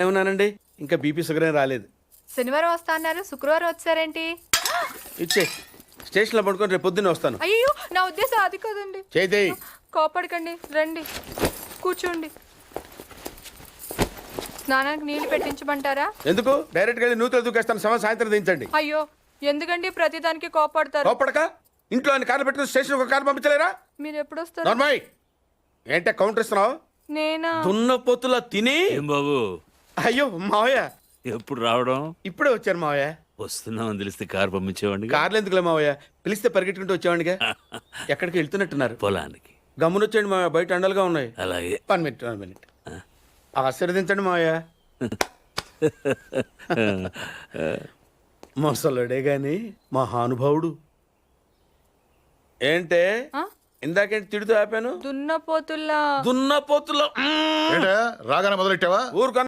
ఏమన్నానండి, ఇంకా BP sugar ఏం రాలేదు. శనివారం వస్తా అన్నారు, శుక్రవారం వచ్చారేంటి? ఇచ్చే స్టేషన్లో పడుకొని రేపు పొద్దున్నే వస్తాను. అయ్యో, నా ఉద్దేశం అది కాదండి. చేయి. కోపడకండి, రండి కూర్చోండి. స్నానానికి నీళ్లు పెట్టించమంటారా? ఎందుకు? డైరెక్ట్గా వెళ్ళి నూతులు దూకేస్తాను, సాయంత్రం దించండి. అయ్యో, ఎందుకండి ప్రతిదానికి కోపడతారు? కోపడక ఇంట్లో అన్ని కార్లు పెట్టుకుని స్టేషన్ ఒక కారు పంపించలేరా? మీరు ఎప్పుడు వస్తారు? నార్మల్ ఏంటే కౌంటర్ ఇస్తున్నావు? నేనా? దున్నపోతులా తిని. ఏం బాబు, అయ్యో మావయ్య, ఎప్పుడు రావడం? ఇప్పుడే వచ్చారు మావయ్య. వస్తున్నామని తెలిస్తే కారు పంపించేవాడిని. కార్లు ఎందుకులే మావయ్య, పిలిస్తే పరిగెట్టుకుంటూ వచ్చేవాడిగా. ఎక్కడికి వెళ్తున్నట్టున్నారు? పొలానికి. గమ్మునొచ్చేయండి మావయ్య, బయట అండలుగా ఉన్నాయి. అలాగే. 1 మినిట్. ఆశీర్వదించండి మావయ్య. మొసలుడే గాని మహానుభావుడు. ఏంటే ఆ? ఇందాకేంటి తిడుతూ ఆపాను? దున్నపోతుల్లా. దున్నపోతులో రాగానే మొదలెట్టావా? ఊరుకన్నా